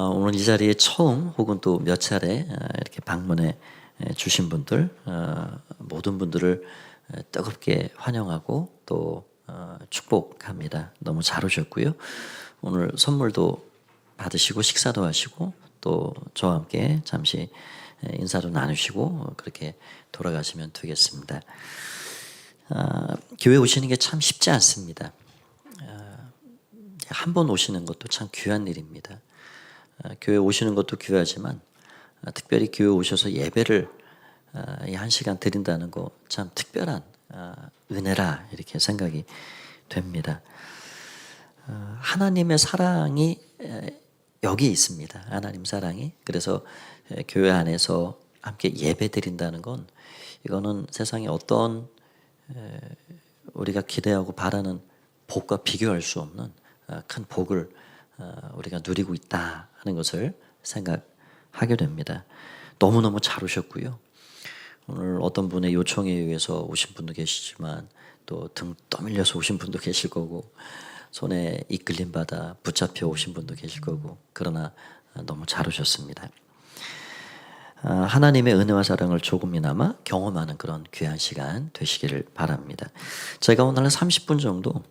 오늘 이 자리에 처음 혹은 또 몇 차례 이렇게 방문해 주신 분들 모든 분들을 뜨겁게 환영하고 또 축복합니다. 너무 잘 오셨고요. 오늘 선물도 받으시고 식사도 하시고 또 저와 함께 잠시 인사도 나누시고 그렇게 돌아가시면 되겠습니다. 교회 오시는 게 참 쉽지 않습니다. 한 번 오시는 것도 참 귀한 일입니다. 교회 오시는 것도 귀하지만 특별히 교회 오셔서 예배를 이 1시간 드린다는 거 참 특별한 은혜라 이렇게 생각이 됩니다. 하나님의 사랑이 여기 있습니다. 하나님 사랑이. 그래서 교회 안에서 함께 예배 드린다는 건 이거는 세상에 어떤 우리가 기대하고 바라는 복과 비교할 수 없는 큰 복을 우리가 누리고 있다 하는 것을 생각하게 됩니다. 너무너무 잘 오셨고요. 오늘 어떤 분의 요청에 의해서 오신 분도 계시지만 또 등 떠밀려서 오신 분도 계실 거고 손에 이끌림 받아 붙잡혀 오신 분도 계실 거고 그러나 너무 잘 오셨습니다. 하나님의 은혜와 사랑을 조금이나마 경험하는 그런 귀한 시간 되시기를 바랍니다. 제가 오늘 30분 정도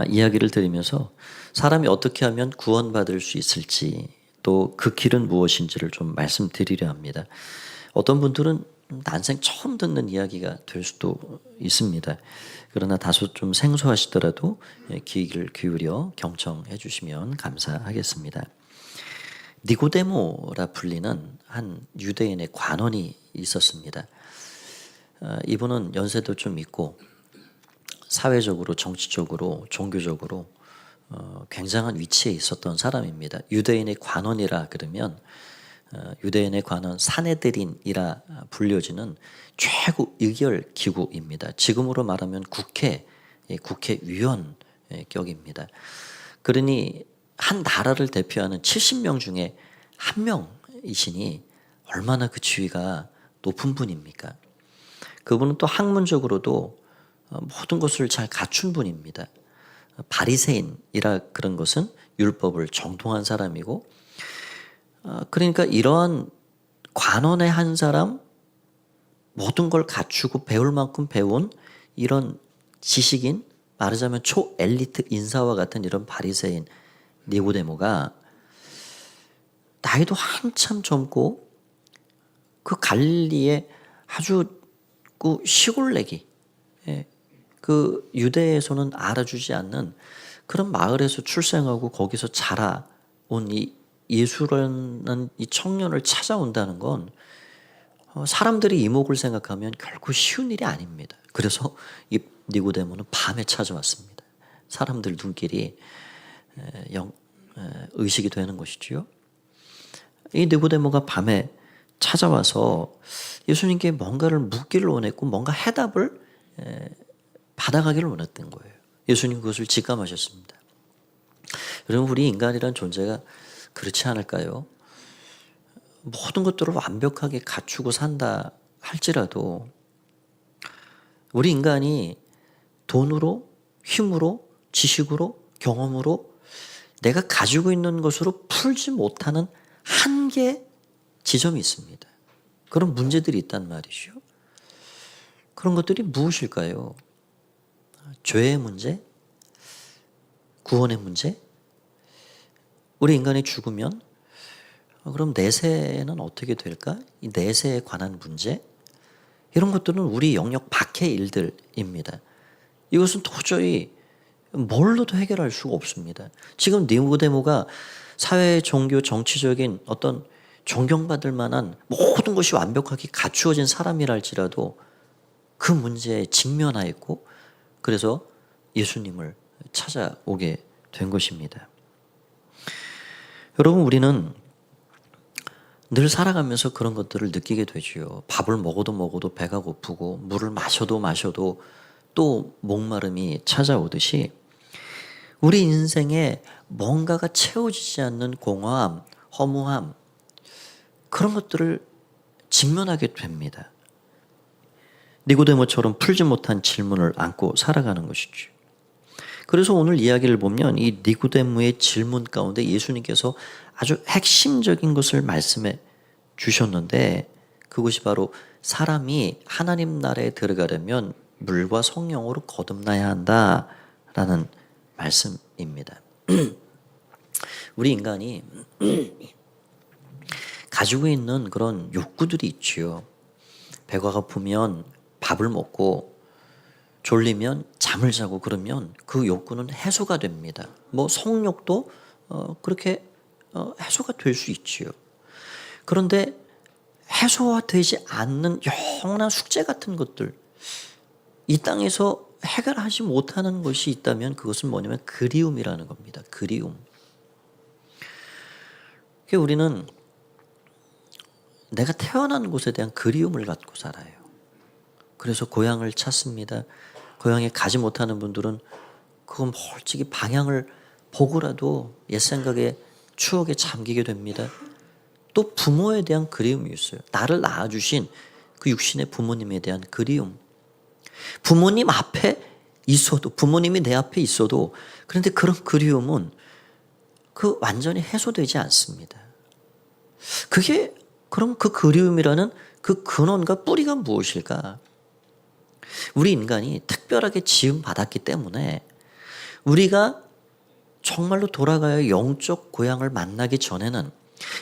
이야기를 드리면서 사람이 어떻게 하면 구원받을 수 있을지 또 그 길은 무엇인지를 좀 말씀드리려 합니다. 어떤 분들은 난생 처음 듣는 이야기가 될 수도 있습니다. 그러나 다소 좀 생소하시더라도 귀를 기울여 경청해 주시면 감사하겠습니다. 니고데모라 불리는 한 유대인의 관원이 있었습니다. 이분은 연세도 좀 있고 사회적으로, 정치적으로, 종교적으로 굉장한 위치에 있었던 사람입니다. 유대인의 관원이라 그러면 유대인의 관원 사네드린이라 불려지는 최고 의결 기구입니다. 지금으로 말하면 국회의원 격입니다. 그러니 한 나라를 대표하는 70명 중에 한 명이시니 얼마나 그 지위가 높은 분입니까? 그분은 또 학문적으로도 모든 것을 잘 갖춘 분입니다. 바리새인이라 그런 것은 율법을 정통한 사람이고 그러니까 이러한 관원의 한 사람 모든 걸 갖추고 배울 만큼 배운 이런 지식인 말하자면 초엘리트 인사와 같은 이런 바리새인 니고데모가 나이도 한참 젊고 그 갈릴리의 아주 그 시골내기 그 유대에서는 알아주지 않는 그런 마을에서 출생하고 거기서 자라온 이 예수라는 이 청년을 찾아온다는 건 사람들이 이목을 생각하면 결코 쉬운 일이 아닙니다. 그래서 이 니고데모는 밤에 찾아왔습니다. 사람들 눈길이 의식이 되는 것이지요. 이 니고데모가 밤에 찾아와서 예수님께 뭔가를 묻기를 원했고 뭔가 해답을 받아가기를 원했던 거예요. 예수님 그것을 직감하셨습니다. 여러분 우리 인간이란 존재가 그렇지 않을까요? 모든 것들을 완벽하게 갖추고 산다 할지라도 우리 인간이 돈으로, 힘으로, 지식으로, 경험으로 내가 가지고 있는 것으로 풀지 못하는 한계 지점이 있습니다. 그런 문제들이 있단 말이죠. 그런 것들이 무엇일까요? 죄의 문제? 구원의 문제? 우리 인간이 죽으면 그럼 내세는 어떻게 될까? 이 내세에 관한 문제? 이런 것들은 우리 영역 밖의 일들입니다. 이것은 도저히 뭘로도 해결할 수가 없습니다. 지금 니고데모가 사회, 종교, 정치적인 어떤 존경받을 만한 모든 것이 완벽하게 갖추어진 사람이라 할지라도 그 문제에 직면하였고 그래서 예수님을 찾아오게 된 것입니다. 여러분 우리는 늘 살아가면서 그런 것들을 느끼게 되지요. 밥을 먹어도 배가 고프고 물을 마셔도 또 목마름이 찾아오듯이 우리 인생에 뭔가가 채워지지 않는 공허함, 허무함 그런 것들을 직면하게 됩니다. 니고데모처럼 풀지 못한 질문을 안고 살아가는 것이죠. 그래서 오늘 이야기를 보면 이 니고데모의 질문 가운데 예수님께서 아주 핵심적인 것을 말씀해 주셨는데, 그것이 바로 사람이 하나님 나라에 들어가려면 물과 성령으로 거듭나야 한다라는 말씀입니다. 우리 인간이 가지고 있는 그런 욕구들이 있지요. 배가 고프면 밥을 먹고 졸리면 잠을 자고 그러면 그 욕구는 해소가 됩니다. 뭐 성욕도 그렇게 해소가 될 수 있지요. 그런데 해소되지 않는 영원한 숙제 같은 것들, 이 땅에서 해결하지 못하는 것이 있다면 그것은 뭐냐면 그리움이라는 겁니다. 그리움. 우리는 내가 태어난 곳에 대한 그리움을 갖고 살아요. 그래서 고향을 찾습니다. 고향에 가지 못하는 분들은 그건 멀찍이 방향을 보고라도 옛 생각에 추억에 잠기게 됩니다. 또 부모에 대한 그리움이 있어요. 나를 낳아주신 그 육신의 부모님에 대한 그리움. 부모님 앞에 있어도, 부모님이 내 앞에 있어도, 그런데 그런 그리움은 그 완전히 해소되지 않습니다. 그럼 그 그리움이라는 그 근원과 뿌리가 무엇일까? 우리 인간이 특별하게 지음 받았기 때문에 우리가 정말로 돌아가야 영적 고향을 만나기 전에는,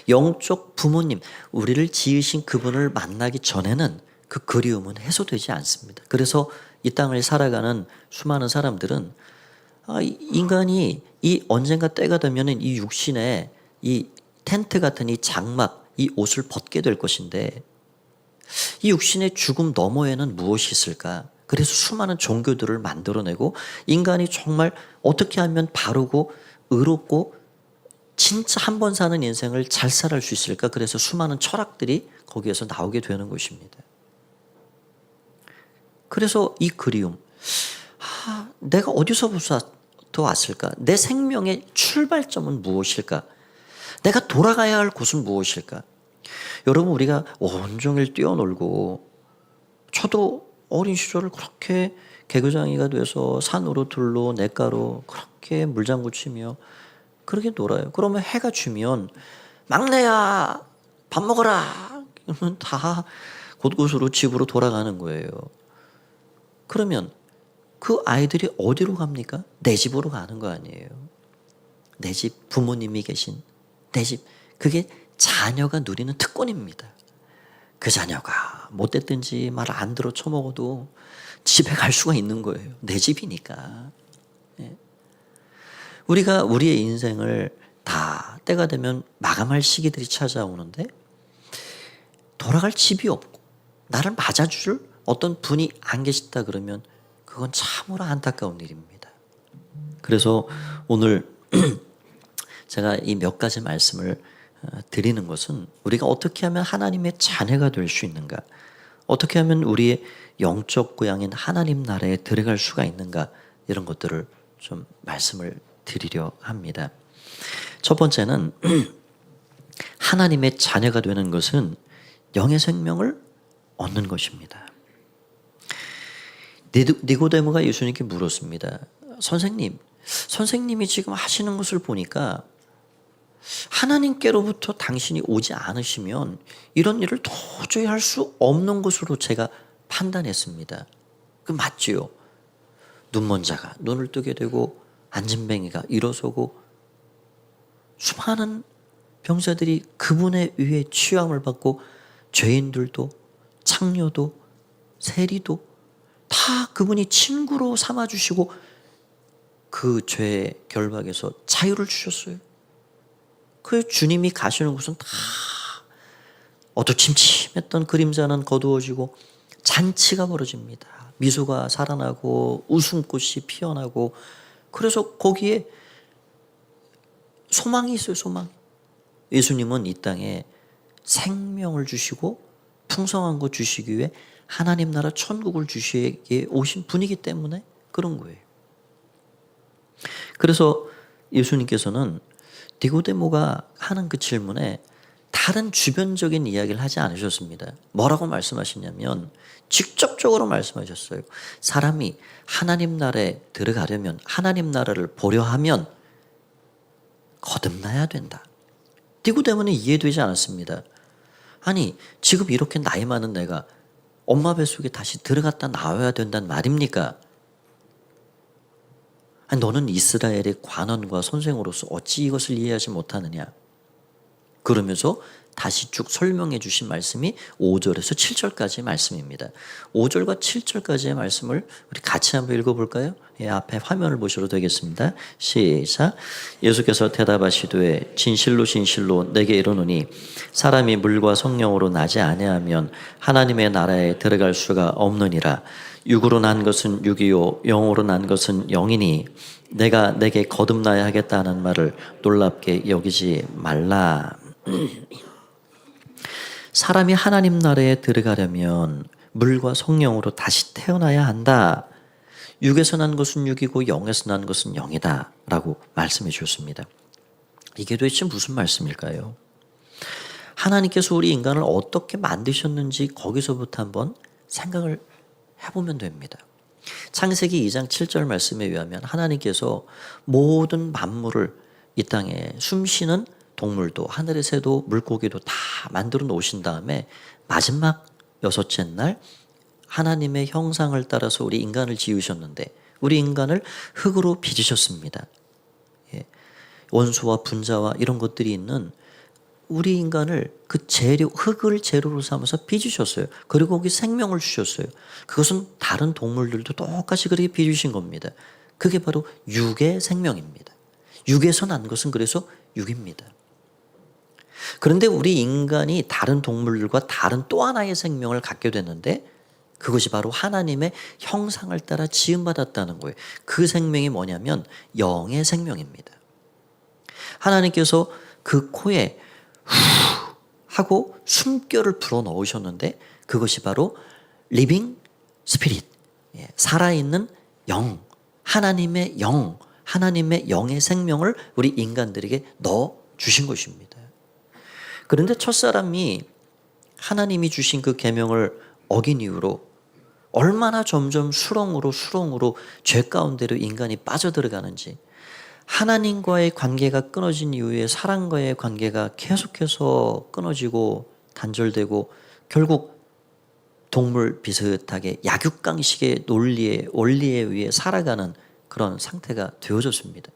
영적 부모님, 우리를 지으신 그분을 만나기 전에는 그 그리움은 해소되지 않습니다. 그래서 이 땅을 살아가는 수많은 사람들은 인간이 이 언젠가 때가 되면 이 육신에 이 텐트 같은 이 장막, 이 옷을 벗게 될 것인데 이 육신의 죽음 너머에는 무엇이 있을까? 그래서 수많은 종교들을 만들어내고 인간이 정말 어떻게 하면 바르고 의롭고 진짜 한 번 사는 인생을 잘 살아갈 수 있을까? 그래서 수많은 철학들이 거기에서 나오게 되는 것입니다. 그래서 이 그리움, 내가 어디서부터 왔을까? 내 생명의 출발점은 무엇일까? 내가 돌아가야 할 곳은 무엇일까? 여러분, 우리가 온종일 뛰어놀고, 저도 어린 시절을 그렇게 개구장이가 돼서 산으로 들로 냇가로 그렇게 물장구 치며 그렇게 놀아요. 그러면 해가 지면 막내야 밥 먹어라 그러면 다 곳곳으로 집으로 돌아가는 거예요. 그러면 그 아이들이 어디로 갑니까? 내 집으로 가는 거 아니에요. 내 집, 부모님이 계신 내 집, 그게 자녀가 누리는 특권입니다. 그 자녀가 못됐든지 말 안 들어 처먹어도 집에 갈 수가 있는 거예요. 내 집이니까. 우리가 우리의 인생을 다 때가 되면 마감할 시기들이 찾아오는데 돌아갈 집이 없고 나를 맞아줄 어떤 분이 안 계시다 그러면 그건 참으로 안타까운 일입니다. 그래서 오늘 제가 이 몇 가지 말씀을 드리는 것은 우리가 어떻게 하면 하나님의 자녀가 될 수 있는가, 어떻게 하면 우리의 영적 고향인 하나님 나라에 들어갈 수가 있는가, 이런 것들을 좀 말씀을 드리려 합니다. 첫 번째는 하나님의 자녀가 되는 것은 영의 생명을 얻는 것입니다. 니고데모가 예수님께 물었습니다. 선생님이 지금 하시는 것을 보니까 하나님께로부터 당신이 오지 않으시면 이런 일을 도저히 할 수 없는 것으로 제가 판단했습니다. 그 맞지요? 눈먼 자가 눈을 뜨게 되고 안진뱅이가 일어서고 수많은 병자들이 그분의 위에 취함을 받고 죄인들도 창녀도 세리도 다 그분이 친구로 삼아주시고 그 죄의 결박에서 자유를 주셨어요. 그 주님이 가시는 곳은 다 어두침침했던 그림자는 거두어지고 잔치가 벌어집니다. 미소가 살아나고 웃음꽃이 피어나고, 그래서 거기에 소망이 있어요. 소망. 예수님은 이 땅에 생명을 주시고 풍성한 것 주시기 위해 하나님 나라 천국을 주시기에 오신 분이기 때문에 그런 거예요. 그래서 예수님께서는 니고데모가 하는 그 질문에 다 다른 주변적인 이야기를 하지 않으셨습니다. 뭐라고 말씀하시냐면 직접적으로 말씀하셨어요. 사람이 하나님 나라에 들어가려면, 하나님 나라를 보려 하면 거듭나야 된다. 디고데모는 이해되지 않았습니다. 아니, 지금 이렇게 나이 많은 내가 엄마 뱃속에 다시 들어갔다 나와야 된다는 말입니까? 아니, 너는 이스라엘의 관원과 선생으로서 어찌 이것을 이해하지 못하느냐? 그러면서 다시 쭉 설명해 주신 말씀이 5절에서 7절까지의 말씀입니다. 5절과 7절까지의 말씀을 우리 같이 한번 읽어볼까요? 예, 앞에 화면을 보셔도 되겠습니다. 시작. 예수께서 대답하시되 진실로 진실로 내게 이르노니 사람이 물과 성령으로 나지 아니하면 하나님의 나라에 들어갈 수가 없느니라. 육으로 난 것은 육이요 영으로 난 것은 영이니 내가 내게 거듭나야 하겠다는 말을 놀랍게 여기지 말라. 사람이 하나님 나라에 들어가려면 물과 성령으로 다시 태어나야 한다. 육에서 난 것은 육이고 영에서 난 것은 영이다 라고 말씀해 주셨습니다. 이게 도대체 무슨 말씀일까요? 하나님께서 우리 인간을 어떻게 만드셨는지 거기서부터 한번 생각을 해보면 됩니다. 창세기 2장 7절 말씀에 의하면 하나님께서 모든 만물을 이 땅에 숨쉬는 동물도 하늘의 새도 물고기도 다 만들어 놓으신 다음에 마지막 여섯째 날 하나님의 형상을 따라서 우리 인간을 지으셨는데 우리 인간을 흙으로 빚으셨습니다. 예. 원소와 분자와 이런 것들이 있는 우리 인간을 그 재료, 흙을 재료로 삼아서 빚으셨어요. 그리고 거기 생명을 주셨어요. 그것은 다른 동물들도 똑같이 그렇게 빚으신 겁니다. 그게 바로 육의 생명입니다. 육에서 난 것은 그래서 육입니다. 그런데 우리 인간이 다른 동물들과 다른 또 하나의 생명을 갖게 됐는데 그것이 바로 하나님의 형상을 따라 지음받았다는 거예요. 그 생명이 뭐냐면 영의 생명입니다. 하나님께서 그 코에 후 하고 숨결을 불어 넣으셨는데 그것이 바로 리빙 스피릿, 살아있는 영, 하나님의 영, 하나님의 영의 생명을 우리 인간들에게 넣어 주신 것입니다. 그런데 첫사람이 하나님이 주신 그 계명을 어긴 이후로 얼마나 점점 수렁으로 죄 가운데로 인간이 빠져들어가는지, 하나님과의 관계가 끊어진 이후에 사람과의 관계가 계속해서 끊어지고 단절되고 결국 동물 비슷하게 약육강식의 원리에 의해 살아가는 그런 상태가 되어졌습니다.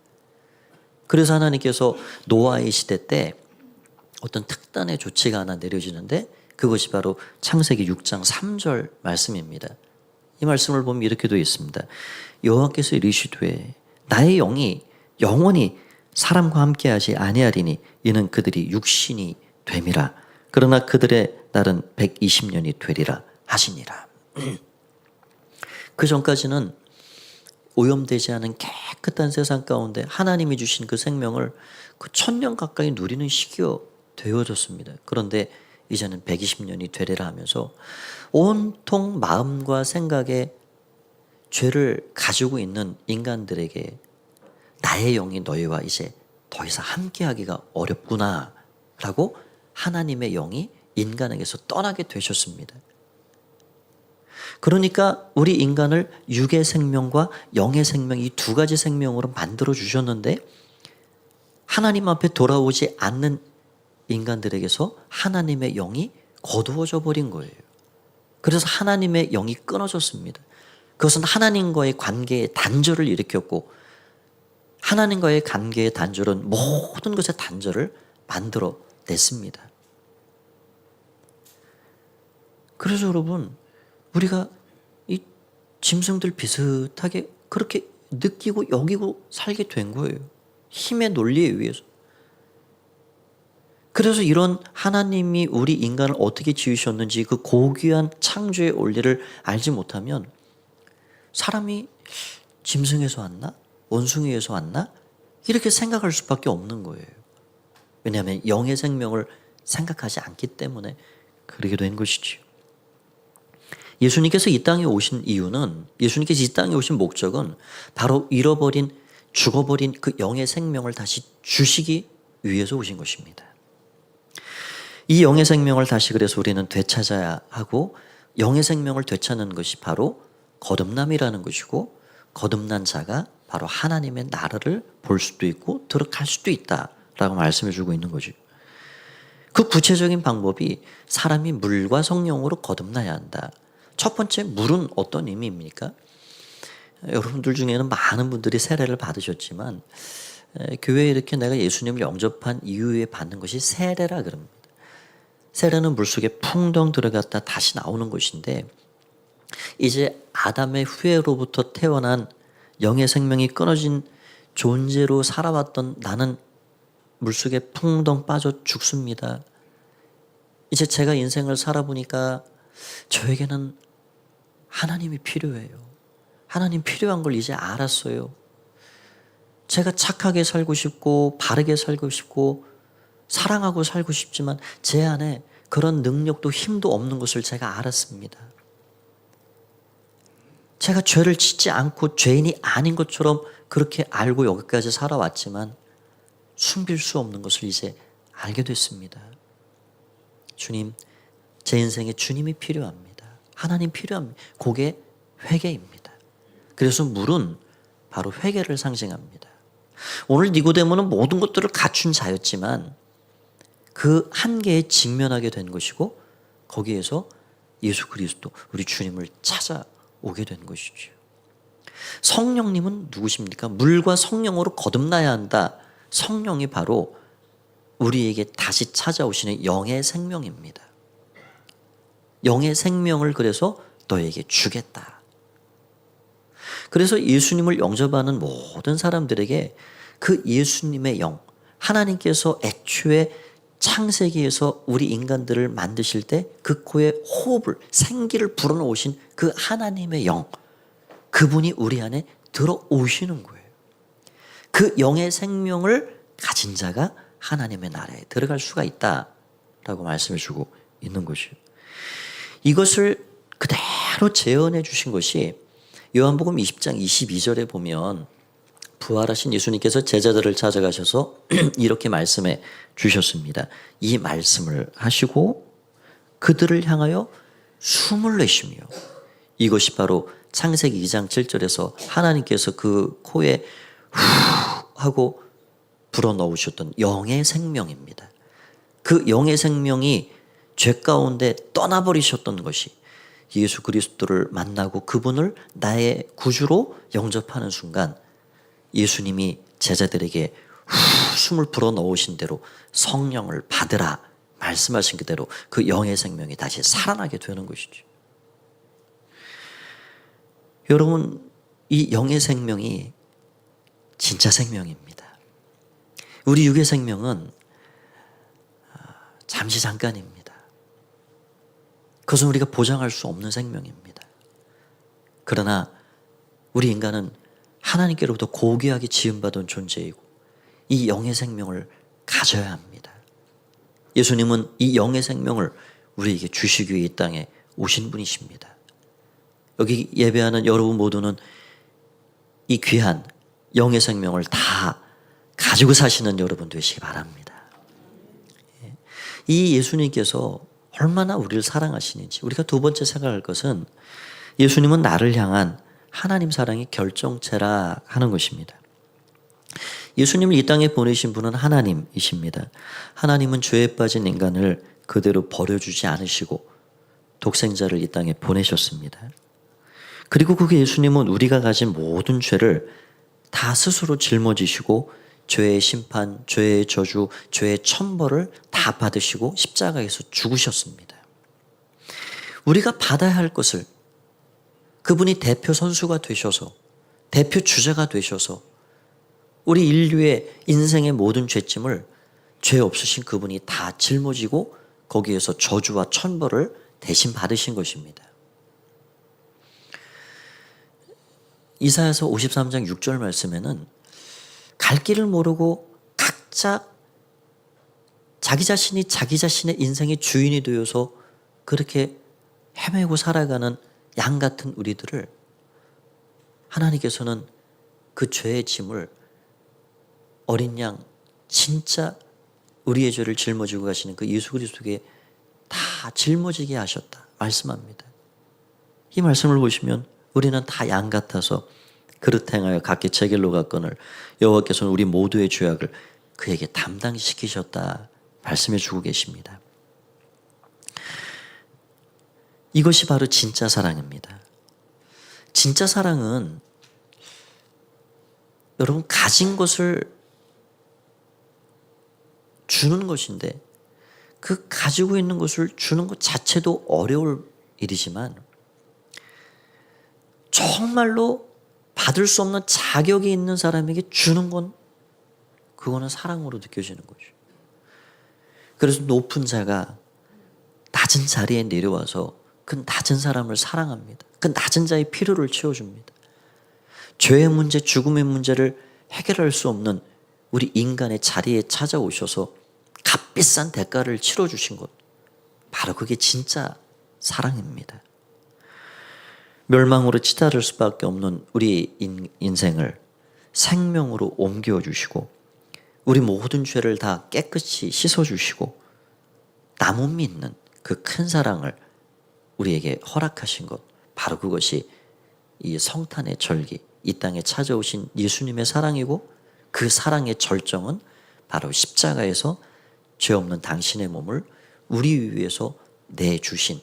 그래서 하나님께서 노아의 시대 때 어떤 특단의 조치가 하나 내려지는데 그것이 바로 창세기 6장 3절 말씀입니다. 이 말씀을 보면 이렇게 되어 있습니다. 여호와께서 이르시되 나의 영이 영원히 사람과 함께하지 아니하리니 이는 그들이 육신이 됨이라. 그러나 그들의 날은 120년이 되리라 하시니라. 그 전까지는 오염되지 않은 깨끗한 세상 가운데 하나님이 주신 그 생명을 그 1000년 가까이 누리는 시기가 되어졌습니다. 그런데 이제는 120년이 되리라 하면서 온통 마음과 생각에 죄를 가지고 있는 인간들에게 나의 영이 너희와 이제 더 이상 함께하기가 어렵구나 라고 하나님의 영이 인간에게서 떠나게 되셨습니다. 그러니까 우리 인간을 육의 생명과 영의 생명 이 두 가지 생명으로 만들어 주셨는데 하나님 앞에 돌아오지 않는 인간들에게서 하나님의 영이 거두어져 버린 거예요. 그래서 하나님의 영이 끊어졌습니다. 그것은 하나님과의 관계의 단절을 일으켰고 하나님과의 관계의 단절은 모든 것의 단절을 만들어 냈습니다. 그래서 여러분 우리가 이 짐승들 비슷하게 그렇게 느끼고 여기고 살게 된 거예요. 힘의 논리에 의해서. 그래서 이런 하나님이 우리 인간을 어떻게 지으셨는지 그 고귀한 창조의 원리를 알지 못하면 사람이 짐승에서 왔나? 원숭이에서 왔나? 이렇게 생각할 수밖에 없는 거예요. 왜냐하면 영의 생명을 생각하지 않기 때문에 그러게 된 것이죠. 예수님께서 이 땅에 오신 이유는, 예수님께서 이 땅에 오신 목적은 바로 잃어버린, 죽어버린 그 영의 생명을 다시 주시기 위해서 오신 것입니다. 이 영의 생명을 다시 그래서 우리는 되찾아야 하고, 영의 생명을 되찾는 것이 바로 거듭남이라는 것이고, 거듭난 자가 바로 하나님의 나라를 볼 수도 있고 들어갈 수도 있다라고 말씀해 주고 있는 거죠. 그 구체적인 방법이 사람이 물과 성령으로 거듭나야 한다. 첫 번째, 물은 어떤 의미입니까? 여러분들 중에는 많은 분들이 세례를 받으셨지만 교회에 이렇게 내가 예수님을 영접한 이후에 받는 것이 세례라 그럽니다. 세례는 물속에 풍덩 들어갔다 다시 나오는 것인데, 이제 아담의 후예로부터 태어난 영의 생명이 끊어진 존재로 살아왔던 나는 물속에 풍덩 빠져 죽습니다. 이제 제가 인생을 살아보니까 저에게는 하나님이 필요해요. 하나님 필요한 걸 이제 알았어요. 제가 착하게 살고 싶고 바르게 살고 싶고 사랑하고 살고 싶지만 제 안에 그런 능력도 힘도 없는 것을 제가 알았습니다. 제가 죄를 짓지 않고 죄인이 아닌 것처럼 그렇게 알고 여기까지 살아왔지만 숨길 수 없는 것을 이제 알게 됐습니다. 주님, 제 인생에 주님이 필요합니다. 하나님 필요합니다. 그게 회개입니다. 그래서 물은 바로 회개를 상징합니다. 오늘 니고데모는 모든 것들을 갖춘 자였지만 그 한계에 직면하게 된 것이고, 거기에서 예수 그리스도 우리 주님을 찾아오게 된 것이죠. 성령님은 누구십니까? 물과 성령으로 거듭나야 한다. 성령이 바로 우리에게 다시 찾아오시는 영의 생명입니다. 영의 생명을 그래서 너에게 주겠다. 그래서 예수님을 영접하는 모든 사람들에게 그 예수님의 영, 하나님께서 애초에 창세기에서 우리 인간들을 만드실 때 그 코에 호흡을, 생기를 불어넣으신 그 하나님의 영, 그분이 우리 안에 들어오시는 거예요. 그 영의 생명을 가진 자가 하나님의 나라에 들어갈 수가 있다라고 말씀해 주고 있는 것이에요. 이것을 그대로 재현해 주신 것이 요한복음 20장 22절에 보면 부활하신 예수님께서 제자들을 찾아가셔서 이렇게 말씀해 주셨습니다. 이 말씀을 하시고 그들을 향하여 숨을 내쉬며, 이것이 바로 창세기 2장 7절에서 하나님께서 그 코에 후 하고 불어넣으셨던 영의 생명입니다. 그 영의 생명이 죄 가운데 떠나버리셨던 것이 예수 그리스도를 만나고 그분을 나의 구주로 영접하는 순간 예수님이 제자들에게 숨을 불어넣으신 대로 성령을 받으라 말씀하신 그대로 그 영의 생명이 다시 살아나게 되는 것이죠. 여러분, 이 영의 생명이 진짜 생명입니다. 우리 육의 생명은 잠시 잠깐입니다. 그것은 우리가 보장할 수 없는 생명입니다. 그러나 우리 인간은 하나님께로부터 고귀하게 지음받은 존재이고 이 영의 생명을 가져야 합니다. 예수님은 이 영의 생명을 우리에게 주시기 위해 이 땅에 오신 분이십니다. 여기 예배하는 여러분 모두는 이 귀한 영의 생명을 다 가지고 사시는 여러분 되시기 바랍니다. 이 예수님께서 얼마나 우리를 사랑하시는지 우리가 두 번째 생각할 것은, 예수님은 나를 향한 하나님 사랑의 결정체라 하는 것입니다. 예수님을 이 땅에 보내신 분은 하나님이십니다. 하나님은 죄에 빠진 인간을 그대로 버려주지 않으시고 독생자를 이 땅에 보내셨습니다. 그리고 그 예수님은 우리가 가진 모든 죄를 다 스스로 짊어지시고 죄의 심판, 죄의 저주, 죄의 천벌을 다 받으시고 십자가에서 죽으셨습니다. 우리가 받아야 할 것을 그분이 대표 선수가 되셔서, 대표 주자가 되셔서 우리 인류의 인생의 모든 죄짐을 죄 없으신 그분이 다 짊어지고 거기에서 저주와 천벌을 대신 받으신 것입니다. 이사야서 53장 6절 말씀에는 갈 길을 모르고 각자 자기 자신이 자기 자신의 인생의 주인이 되어서 그렇게 헤매고 살아가는 양 같은 우리들을 하나님께서는 그 죄의 짐을 어린 양 진짜 우리의 죄를 짊어지고 가시는 그 예수 그리스도께 다 짊어지게 하셨다 말씀합니다. 이 말씀을 보시면 우리는 다 양 같아서 그릇 행하여 각기 제 길로 갔거늘 여호와께서는 우리 모두의 죄악을 그에게 담당시키셨다 말씀해 주고 계십니다. 이것이 바로 진짜 사랑입니다. 진짜 사랑은 여러분 가진 것을 주는 것인데 그 가지고 있는 것을 주는 것 자체도 어려울 일이지만 정말로 받을 수 없는 자격이 있는 사람에게 주는 건 그거는 사랑으로 느껴지는 거죠. 그래서 높은 자가 낮은 자리에 내려와서 그 낮은 사람을 사랑합니다. 그 낮은 자의 필요를 채워줍니다. 죄의 문제, 죽음의 문제를 해결할 수 없는 우리 인간의 자리에 찾아오셔서 값비싼 대가를 치러주신 것, 바로 그게 진짜 사랑입니다. 멸망으로 치달을 수밖에 없는 우리 인생을 생명으로 옮겨주시고 우리 모든 죄를 다 깨끗이 씻어주시고 남음 믿는 그 큰 사랑을 우리에게 허락하신 것, 바로 그것이 이 성탄의 절기, 이 땅에 찾아오신 예수님의 사랑이고 그 사랑의 절정은 바로 십자가에서 죄 없는 당신의 몸을 우리 위해서 내주신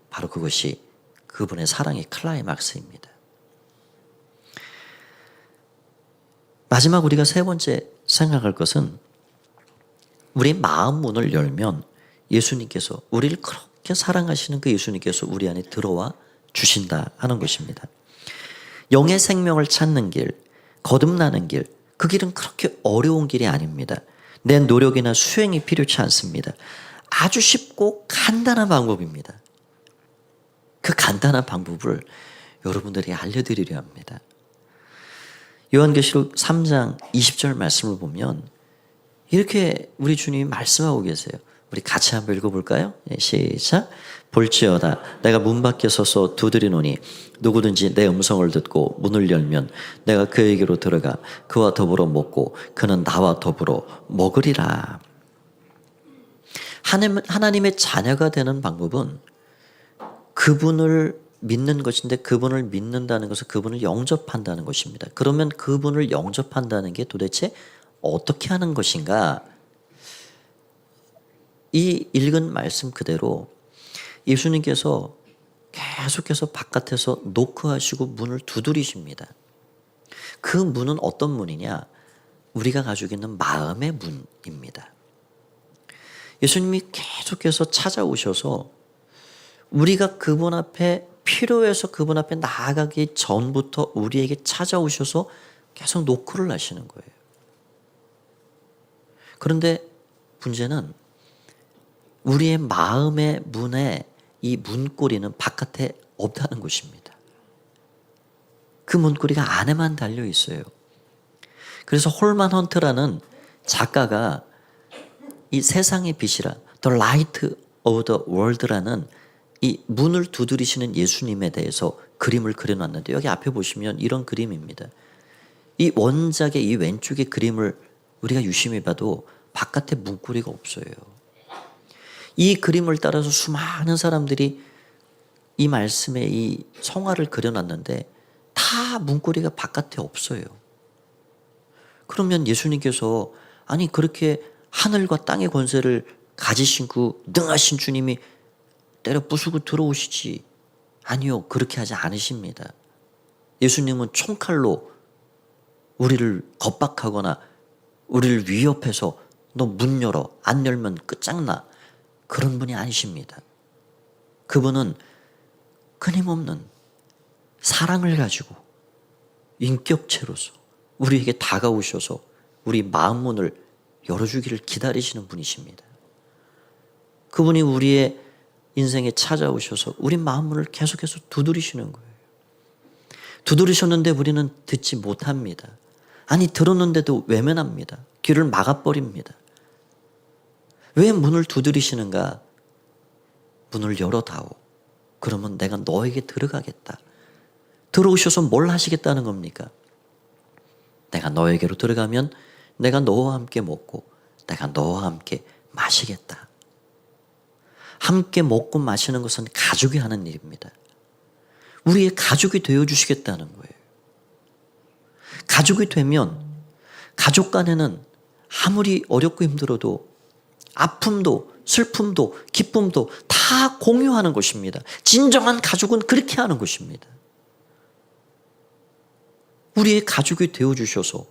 바로 그것이 그분의 사랑의 클라이막스입니다. 마지막 우리가 세 번째 생각할 것은 우리 마음 문을 열면 예수님께서 우리를 그렇게 사랑하시는 그 예수님께서 우리 안에 들어와 주신다 하는 것입니다. 영의 생명을 찾는 길, 거듭나는 길, 그 길은 그렇게 어려운 길이 아닙니다. 내 노력이나 수행이 필요치 않습니다. 아주 쉽고 간단한 방법입니다. 그 간단한 방법을 여러분들이 알려드리려 합니다. 요한계시록 3장 20절 말씀을 보면 이렇게 우리 주님이 말씀하고 계세요. 우리 같이 한번 읽어볼까요? 시작. 볼지어다 내가 문 밖에 서서 두드리노니 누구든지 내 음성을 듣고 문을 열면 내가 그에게로 들어가 그와 더불어 먹고 그는 나와 더불어 먹으리라. 하나님의 자녀가 되는 방법은 그분을 믿는 것인데 그분을 믿는다는 것은 그분을 영접한다는 것입니다. 그러면 그분을 영접한다는 게 도대체 어떻게 하는 것인가? 이 읽은 말씀 그대로 예수님께서 계속해서 바깥에서 노크하시고 문을 두드리십니다. 그 문은 어떤 문이냐? 우리가 가지고 있는 마음의 문입니다. 예수님이 계속해서 찾아오셔서 우리가 그분 앞에 필요해서 그분 앞에 나아가기 전부터 우리에게 찾아오셔서 계속 노크를 하시는 거예요. 그런데 문제는 우리의 마음의 문에 이 문고리는 바깥에 없다는 것입니다. 그 문고리가 안에만 달려 있어요. 그래서 홀만 헌트라는 작가가 이 세상의 빛이라 The Light of the World라는 이 문을 두드리시는 예수님에 대해서 그림을 그려놨는데 여기 앞에 보시면 이런 그림입니다. 이 원작의 이 왼쪽의 그림을 우리가 유심히 봐도 바깥에 문고리가 없어요. 이 그림을 따라서 수많은 사람들이 이 말씀에 이 성화를 그려놨는데 다 문고리가 바깥에 없어요. 그러면 예수님께서 아니 그렇게 하늘과 땅의 권세를 가지신 그 능하신 주님이 때려 부수고 들어오시지. 아니요, 그렇게 하지 않으십니다. 예수님은 총칼로 우리를 겁박하거나 우리를 위협해서 너 문 열어, 안 열면 끝장나, 그런 분이 아니십니다. 그분은 끊임없는 사랑을 가지고 인격체로서 우리에게 다가오셔서 우리 마음 문을 열어주기를 기다리시는 분이십니다. 그분이 우리의 인생에 찾아오셔서 우리 마음 문을 계속해서 두드리시는 거예요. 두드리셨는데 우리는 듣지 못합니다. 아니 들었는데도 외면합니다. 귀를 막아버립니다. 왜 문을 두드리시는가? 문을 열어다오. 그러면 내가 너에게 들어가겠다. 들어오셔서 뭘 하시겠다는 겁니까? 내가 너에게로 들어가면 내가 너와 함께 먹고 내가 너와 함께 마시겠다. 함께 먹고 마시는 것은 가족이 하는 일입니다. 우리의 가족이 되어주시겠다는 거예요. 가족이 되면 가족 간에는 아무리 어렵고 힘들어도 아픔도 슬픔도 기쁨도 다 공유하는 것입니다. 진정한 가족은 그렇게 하는 것입니다. 우리의 가족이 되어주셔서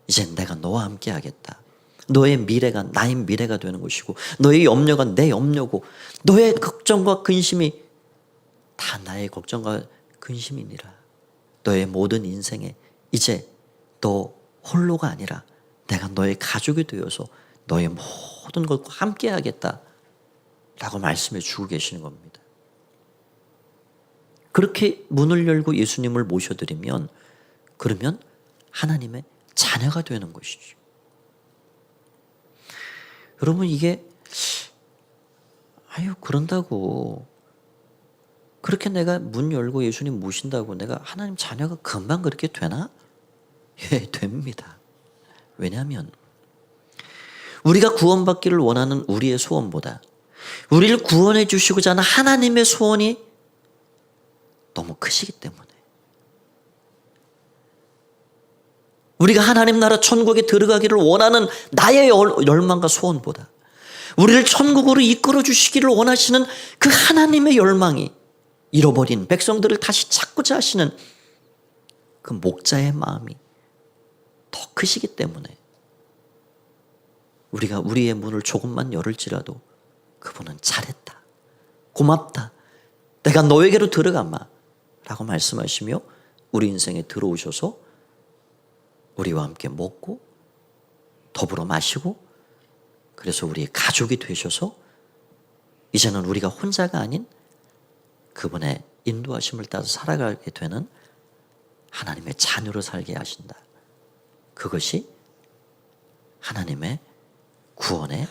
이제 내가 너와 함께 하겠다. 너의 미래가 나의 미래가 되는 것이고 너의 염려가 내 염려고 너의 걱정과 근심이 다 나의 걱정과 근심이니라. 너의 모든 인생에 이제 너 홀로가 아니라 내가 너의 가족이 되어서 너의 모든 것과 함께 하겠다 라고 말씀해 주고 계시는 겁니다. 그렇게 문을 열고 예수님을 모셔드리면 그러면 하나님의 자녀가 되는 것이죠. 여러분 이게 그런다고 그렇게 내가 문 열고 예수님 모신다고 내가 하나님 자녀가 금방 그렇게 되나? 예, 됩니다. 왜냐하면 우리가 구원받기를 원하는 우리의 소원보다 우리를 구원해 주시고자 하는 하나님의 소원이 너무 크시기 때문에 우리가 하나님 나라 천국에 들어가기를 원하는 나의 열망과 소원보다 우리를 천국으로 이끌어 주시기를 원하시는 그 하나님의 열망이 잃어버린 백성들을 다시 찾고자 하시는 그 목자의 마음이 더 크시기 때문에 우리가 우리의 문을 조금만 열을지라도 그분은 잘했다, 고맙다, 내가 너에게로 들어가마 라고 말씀하시며 우리 인생에 들어오셔서 우리와 함께 먹고 더불어 마시고 그래서 우리의 가족이 되셔서 이제는 우리가 혼자가 아닌 그분의 인도하심을 따라 살아가게 되는 하나님의 자녀로 살게 하신다. 그것이 하나님의 구원의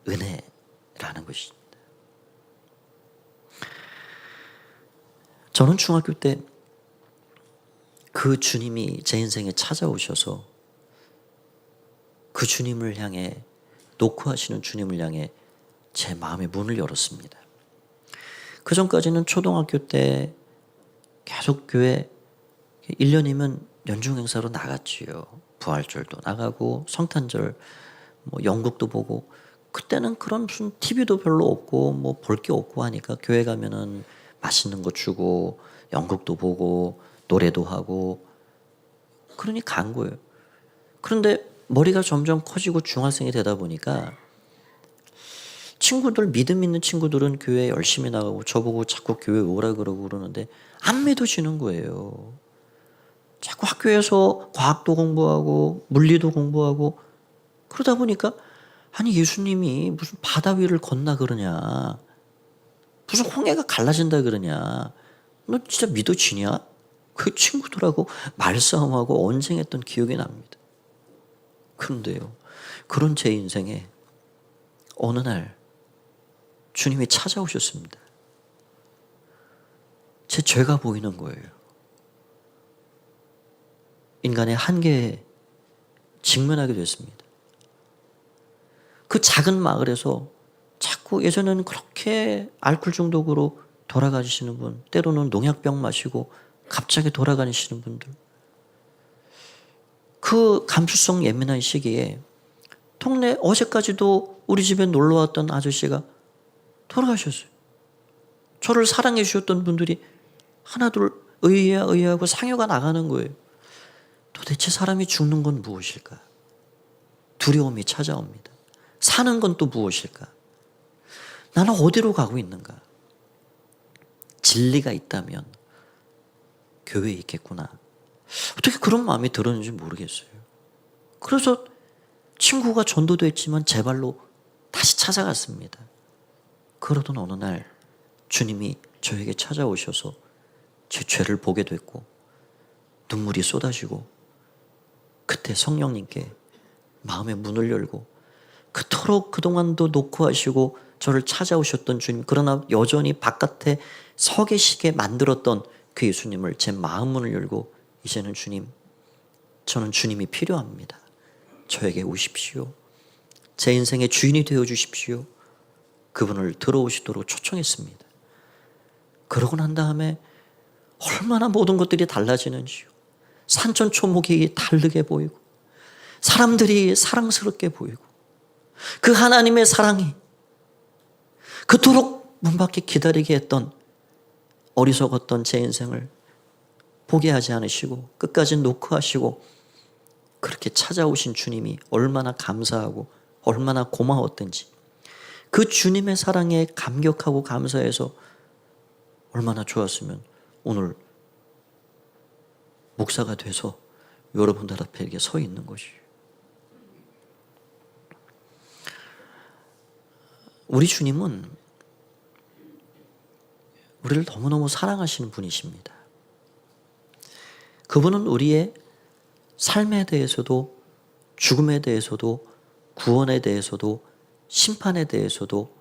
은혜라는 것입니다. 저는 중학교 때 그 주님이 제 인생에 찾아오셔서 그 주님을 향해 노크하시는 주님을 향해 제 마음의 문을 열었습니다. 그 전까지는 초등학교 때 계속 교회 1년이면 연중 행사로 나갔지요. 부활절도 나가고 성탄절 연극도 보고 그때는 그런 무슨 TV도 별로 없고 볼 게 없고 하니까 교회 가면은 맛있는 거 주고 연극도 보고 노래도 하고 그러니 간 거예요. 그런데 머리가 점점 커지고 중학생이 되다 보니까 친구들 믿음 있는 친구들은 교회 열심히 나가고 저보고 자꾸 교회 오라 그러고 그러는데 안 믿어지는 거예요. 자꾸 학교에서 과학도 공부하고 물리도 공부하고 그러다 보니까 아니 예수님이 무슨 바다 위를 걷나 그러냐 무슨 홍해가 갈라진다 그러냐 너 진짜 믿어지냐? 그 친구들하고 말싸움하고 언쟁했던 기억이 납니다. 그런데요 그런 제 인생에 어느 날 주님이 찾아오셨습니다. 제 죄가 보이는 거예요. 인간의 한계에 직면하게 됐습니다. 그 작은 마을에서 자꾸 예전에는 그렇게 알코올 중독으로 돌아가시는 분, 때로는 농약병 마시고 갑자기 돌아가시는 분들, 그 감수성 예민한 시기에 동네 어제까지도 우리 집에 놀러 왔던 아저씨가 돌아가셨어요. 저를 사랑해 주셨던 분들이 하나둘 의하고 상여가 나가는 거예요. 도대체 사람이 죽는 건 무엇일까? 두려움이 찾아옵니다. 사는 건 또 무엇일까? 나는 어디로 가고 있는가? 진리가 있다면 교회에 있겠구나. 어떻게 그런 마음이 들었는지 모르겠어요. 그래서 친구가 전도됐지만 제 발로 다시 찾아갔습니다. 그러던 어느 날 주님이 저에게 찾아오셔서 제 죄를 보게 됐고 눈물이 쏟아지고 그때 성령님께 마음의 문을 열고 그토록 그동안도 노크하시고 저를 찾아오셨던 주님, 그러나 여전히 바깥에 서 계시게 만들었던 그 예수님을 제 마음 문을 열고 이제는 주님, 저는 주님이 필요합니다. 저에게 오십시오. 제 인생의 주인이 되어 주십시오. 그분을 들어오시도록 초청했습니다. 그러고 난 다음에 얼마나 모든 것들이 달라지는지요. 산천초목이 다르게 보이고 사람들이 사랑스럽게 보이고 그 하나님의 사랑이 그토록 문 밖에 기다리게 했던 어리석었던 제 인생을 포기하지 않으시고 끝까지 노크하시고 그렇게 찾아오신 주님이 얼마나 감사하고 얼마나 고마웠던지 그 주님의 사랑에 감격하고 감사해서 얼마나 좋았으면 오늘 목사가 돼서 여러분들 앞에 이렇게 서 있는 것이에요. 우리 주님은 우리를 너무너무 사랑하시는 분이십니다. 그분은 우리의 삶에 대해서도 죽음에 대해서도 구원에 대해서도 심판에 대해서도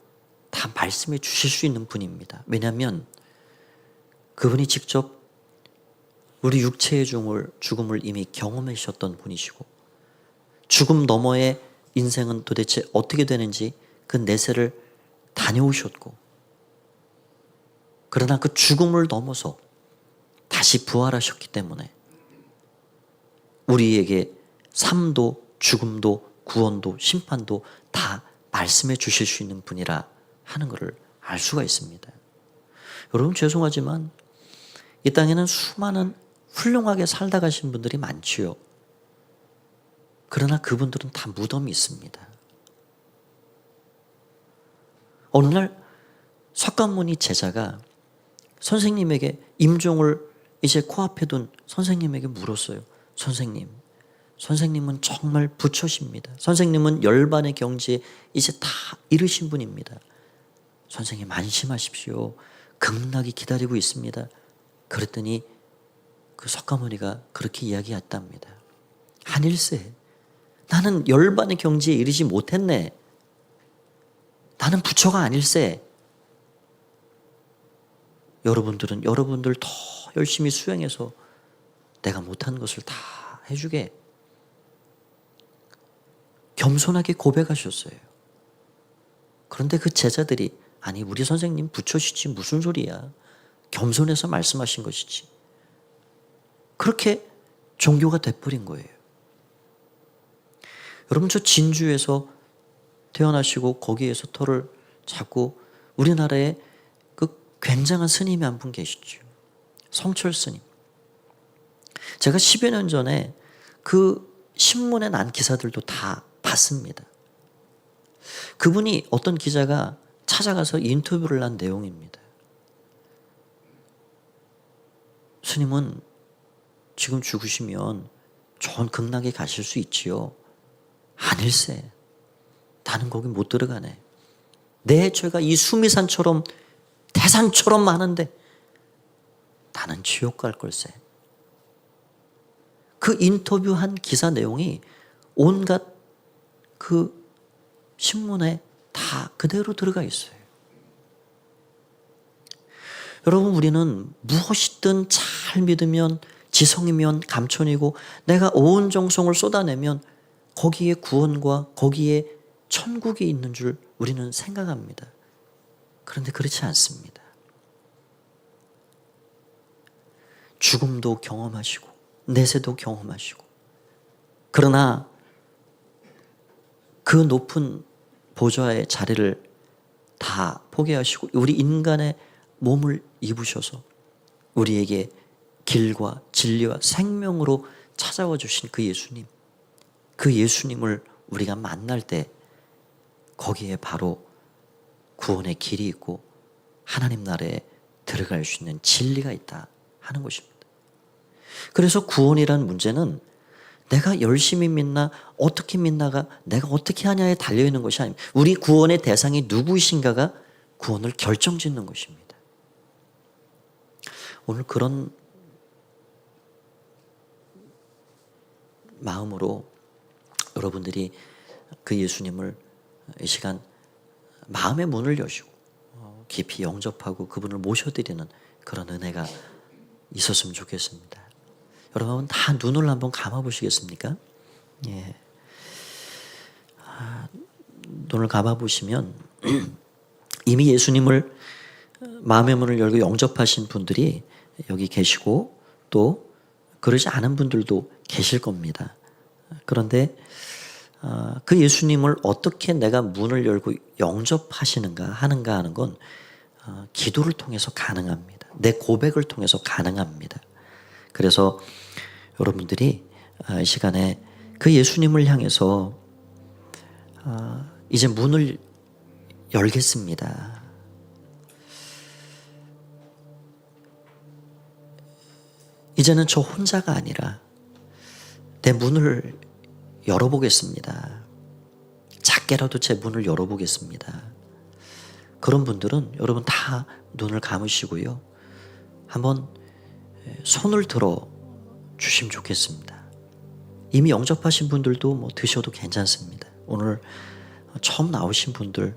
다 말씀해 주실 수 있는 분입니다. 왜냐하면 그분이 직접 우리 육체의 죽음을 이미 경험하셨던 분이시고 죽음 너머의 인생은 도대체 어떻게 되는지 그 내세를 다녀오셨고 그러나 그 죽음을 넘어서 다시 부활하셨기 때문에 우리에게 삶도 죽음도 구원도 심판도 다 말씀해 주실 수 있는 분이라 하는 것을 알 수가 있습니다. 여러분 죄송하지만 이 땅에는 수많은 훌륭하게 살다 가신 분들이 많지요. 그러나 그분들은 다 무덤이 있습니다. 어느 날 석가모니 제자가 선생님에게 임종을 이제 코앞에 둔 선생님에게 물었어요. 선생님은 정말 부처십니다. 선생님은 열반의 경지에 이제 다 이르신 분입니다. 선생님 안심하십시오. 극락이 기다리고 있습니다. 그랬더니 그 석가모니가 그렇게 이야기했답니다. 아닐세. 나는 열반의 경지에 이르지 못했네. 나는 부처가 아닐세. 여러분들 더 열심히 수행해서 내가 못한 것을 다 해주게. 겸손하게 고백하셨어요. 그런데 그 제자들이 아니 우리 선생님 부처시지 무슨 소리야. 겸손해서 말씀하신 것이지. 그렇게 종교가 돼버린 거예요. 여러분 저 진주에서 태어나시고 거기에서 터를 잡고 우리나라에 그 굉장한 스님이 한 분 계시죠. 성철 스님. 제가 10여 년 전에 그 신문에 난 기사들도 다 봤습니다. 그분이 어떤 기자가 찾아가서 인터뷰를 한 내용입니다. 스님은 지금 죽으시면 좋은 극락에 가실 수 있지요. 아닐세. 나는 거기 못 들어가네. 내 죄가 이 수미산처럼 태산처럼 많은데 나는 지옥 갈 걸세. 그 인터뷰한 기사 내용이 온갖 그 신문에 다 그대로 들어가 있어요. 여러분 우리는 무엇이든 잘 믿으면 지성이면 감천이고 내가 온 정성을 쏟아내면 거기에 구원과 거기에 천국이 있는 줄 우리는 생각합니다. 그런데 그렇지 않습니다. 죽음도 경험하시고 내세도 경험하시고 그러나 그 높은 보좌의 자리를 다 포기하시고 우리 인간의 몸을 입으셔서 우리에게 길과 진리와 생명으로 찾아와 주신 그 예수님, 그 예수님을 우리가 만날 때 거기에 바로 구원의 길이 있고 하나님 나라에 들어갈 수 있는 진리가 있다 하는 것입니다. 그래서 구원이라는 문제는 내가 열심히 믿나 어떻게 믿나가 내가 어떻게 하냐에 달려있는 것이 아닙니다. 우리 구원의 대상이 누구이신가가 구원을 결정짓는 것입니다. 오늘 그런 마음으로 여러분들이 그 예수님을 이 시간 마음의 문을 여시고 깊이 영접하고 그분을 모셔드리는 그런 은혜가 있었으면 좋겠습니다. 여러분 다 눈을 한번 감아보시겠습니까? 예. 눈을 감아 보시면 이미 예수님을 마음의 문을 열고 영접하신 분들이 여기 계시고 또 그러지 않은 분들도 계실 겁니다. 그런데 그 예수님을 어떻게 내가 문을 열고 영접하시는가 하는가 하는 건 기도를 통해서 가능합니다. 내 고백을 통해서 가능합니다. 그래서 여러분들이 이 시간에 그 예수님을 향해서 이제 문을 열겠습니다. 이제는 저 혼자가 아니라 내 문을 열어보겠습니다. 작게라도 제 문을 열어보겠습니다. 그런 분들은 여러분 다 눈을 감으시고요. 한번 손을 들어 주시면 좋겠습니다. 이미 영접하신 분들도 뭐 드셔도 괜찮습니다. 오늘 처음 나오신 분들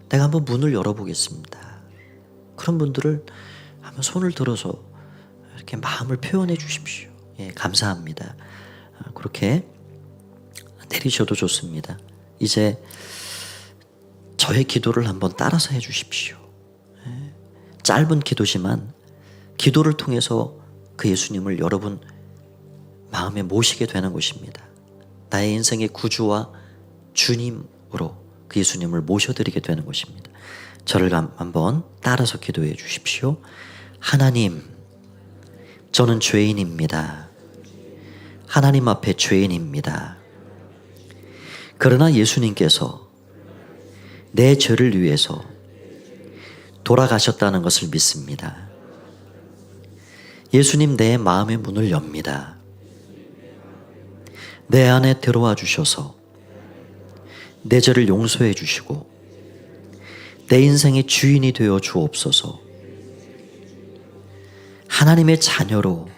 내가 한번 문을 열어보겠습니다. 그런 분들을 한번 손을 들어서 이렇게 마음을 표현해 주십시오. 예, 감사합니다. 그렇게 내리셔도 좋습니다. 이제 저의 기도를 한번 따라서 해 주십시오. 예, 짧은 기도지만 기도를 통해서 그 예수님을 여러분 마음에 모시게 되는 것입니다. 나의 인생의 구주와 주님으로 그 예수님을 모셔드리게 되는 것입니다. 저를 한번 따라서 기도해 주십시오. 하나님, 저는 죄인입니다. 하나님 앞에 죄인입니다. 그러나 예수님께서 내 죄를 위해서 돌아가셨다는 것을 믿습니다. 예수님, 내 마음의 문을 엽니다. 내 안에 들어와 주셔서 내 죄를 용서해 주시고 내 인생의 주인이 되어 주옵소서. 하나님의 자녀로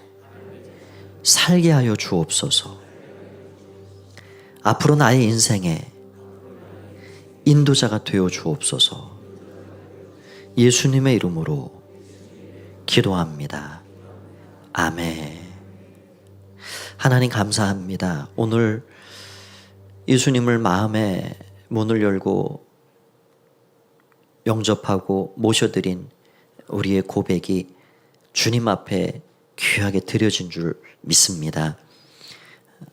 살게 하여 주옵소서. 앞으로 나의 인생에 인도자가 되어 주옵소서. 예수님의 이름으로 기도합니다. 아멘. 하나님 감사합니다. 오늘 예수님을 마음의 문을 열고 영접하고 모셔드린 우리의 고백이 주님 앞에 귀하게 드려진 줄 믿습니다.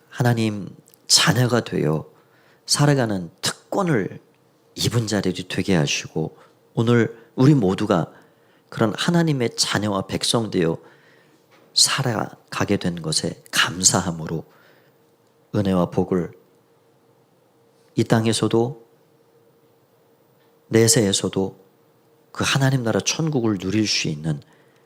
하나님 자녀가 되어 살아가는 특권을 입은 자들이 되게 하시고 오늘 우리 모두가 그런 하나님의 자녀와 백성 되어 살아가게 된 것에 감사함으로 은혜와 복을 이 땅에서도 내세에서도 그 하나님 나라 천국을 누릴 수 있는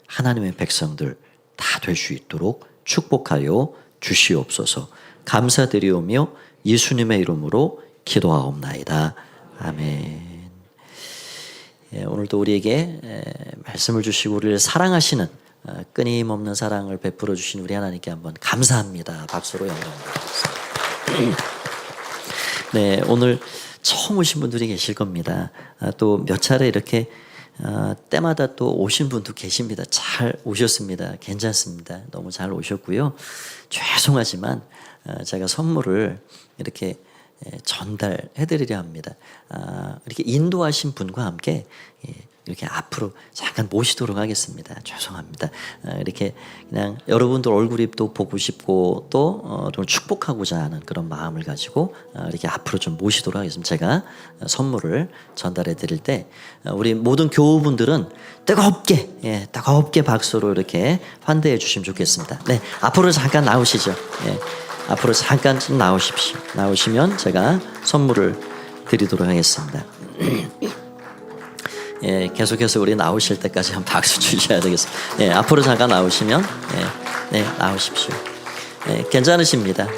하나님의 백성들 다 될 수 있도록 축복하여 주시옵소서. 감사드리오며 예수님의 이름으로 기도하옵나이다. 아멘. 예, 오늘도 우리에게 말씀을 주시고 우리를 사랑하시는 끊임없는 사랑을 베풀어 주신 우리 하나님께 한번 감사합니다. 박수로 영광드리겠습니다. 네, 오늘 처음 오신 분들이 계실 겁니다. 또 몇 차례 이렇게 때마다 또 오신 분도 계십니다. 잘 오셨습니다. 괜찮습니다. 너무 잘 오셨고요. 죄송하지만 제가 선물을 이렇게 전달해 드리려 합니다. 이렇게 인도하신 분과 함께 이렇게 앞으로 잠깐 모시도록 하겠습니다. 죄송합니다. 이렇게 그냥 여러분들 얼굴이 또 보고 싶고 또 좀 축복하고자 하는 그런 마음을 가지고 이렇게 앞으로 좀 모시도록 하겠습니다. 제가 선물을 전달해 드릴 때 우리 모든 교우분들은 뜨겁게 박수로 이렇게 환대해 주시면 좋겠습니다. 네, 앞으로 잠깐 나오시죠. 네, 앞으로 잠깐 좀 나오십시오. 나오시면 제가 선물을 드리도록 하겠습니다. 예, 계속해서 우리 나오실 때까지 한 박수 주셔야 되겠습니다. 예, 앞으로 잠깐 나오시면 네, 나오십시오. 예, 괜찮으십니다.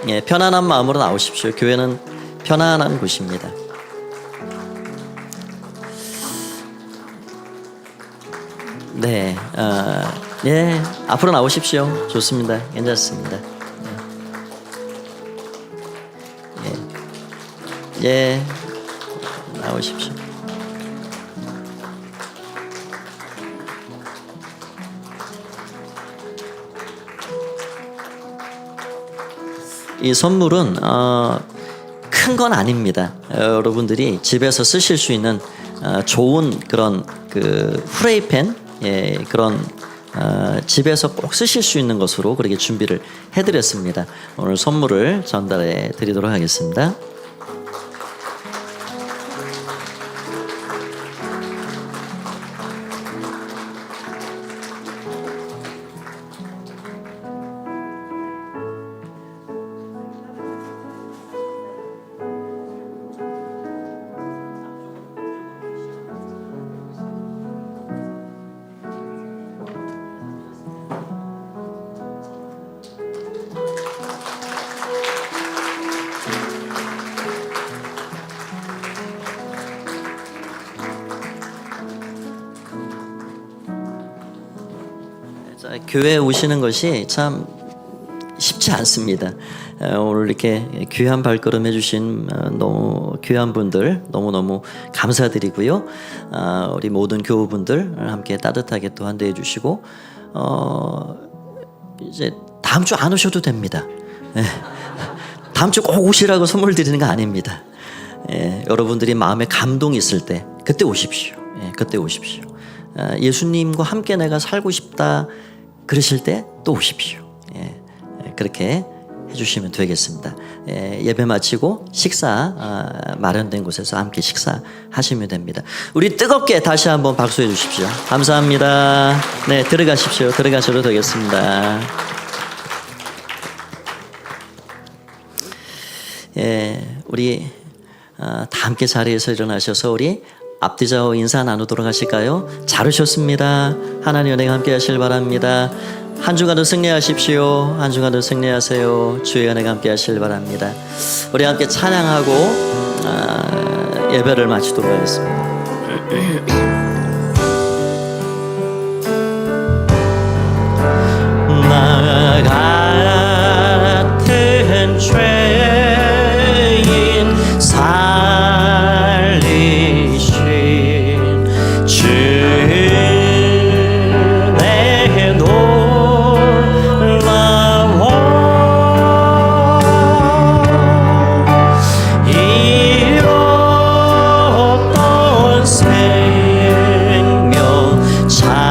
예, 편안한 마음으로 나오십시오. 교회는 편안한 곳입니다. 네, 예, 앞으로 나오십시오. 좋습니다. 괜찮습니다. 예. 나오십시오. 이 선물은 큰 건 아닙니다. 여러분들이 집에서 쓰실 수 있는 좋은 그런 그 프라이팬, 그런 집에서 꼭 쓰실 수 있는 것으로 그렇게 준비를 해드렸습니다. 오늘 선물을 전달해 드리도록 하겠습니다. 자, 교회에 오시는 것이 참 쉽지 않습니다. 오늘 이렇게 귀한 발걸음 해주신 너무 귀한 분들 너무너무 감사드리고요. 우리 모든 교우분들 함께 따뜻하게 또 환대해 주시고 이제 다음 주 안 오셔도 됩니다. 다음 주 꼭 오시라고 선물 드리는 거 아닙니다. 여러분들이 마음에 감동이 있을 때 그때 오십시오. 그때 오십시오. 예수님과 함께 내가 살고 싶다 그러실 때 또 오십시오. 그렇게 해주시면 되겠습니다. 예배 마치고 식사 마련된 곳에서 함께 식사하시면 됩니다. 우리 뜨겁게 다시 한번 박수해 주십시오. 감사합니다. 네, 들어가십시오. 들어가셔도 되겠습니다. 우리 다 함께 자리에서 일어나셔서 우리 앞뒤 좌우 인사 나누도록 하실까요? 잘 오셨습니다. 하나님 은혜가 함께 하실 바랍니다. 한 주간도 승리하십시오. 한 주간도 승리하세요. 주의 은혜가 함께 하실 바랍니다. 우리 함께 찬양하고 예배를 마치도록 하겠습니다. 나 같은 죄인 살리신 주의 놀라워 잃었던 생명 찾았고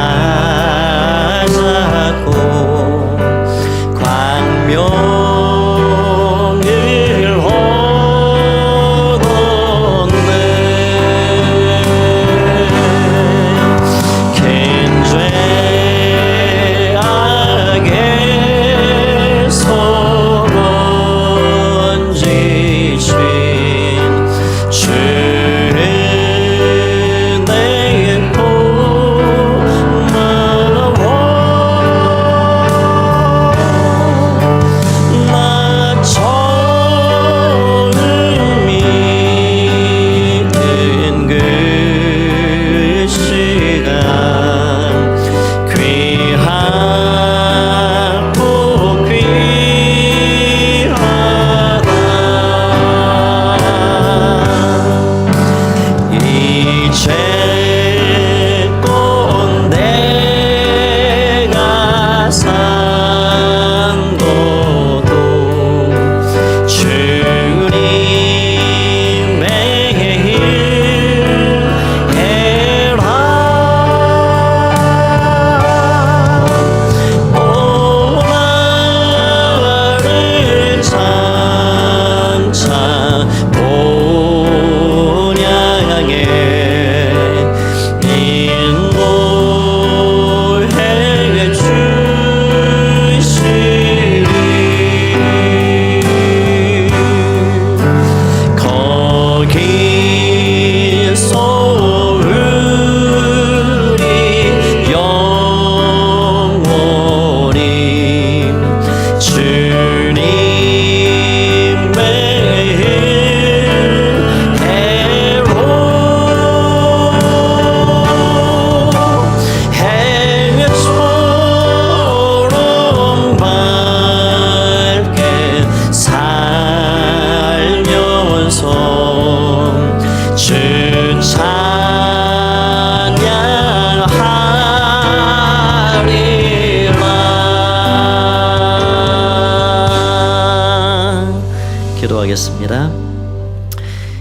기도하겠습니다.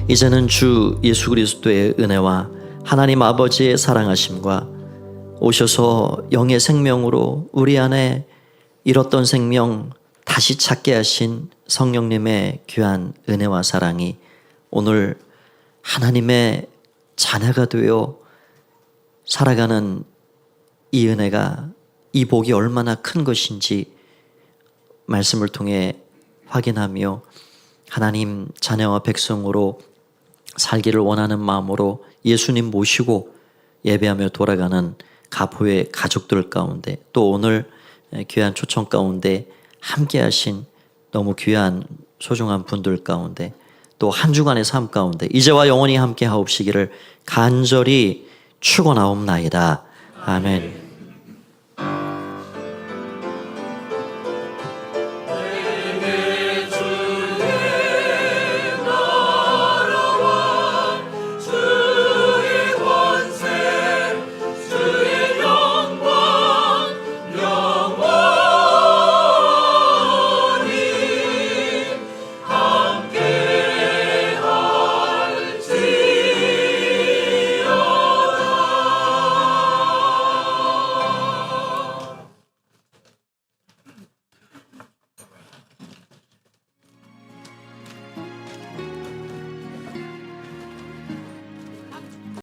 이제는 주 예수 그리스도의 은혜와 하나님 아버지의 사랑하심과 오셔서 영의 생명으로 우리 안에 잃었던 생명 다시 찾게 하신 성령님의 귀한 은혜와 사랑이 오늘 하나님의 자녀가 되어 살아가는 이 은혜가, 이 복이 얼마나 큰 것인지 말씀을 통해 확인하며 하나님 자녀와 백성으로 살기를 원하는 마음으로 예수님 모시고 예배하며 돌아가는 가포의 가족들 가운데, 또 오늘 귀한 초청 가운데 함께 하신 너무 귀한 소중한 분들 가운데, 또 한 주간의 삶 가운데 이제와 영원히 함께 하옵시기를 간절히 축원하옵나이다. 아멘.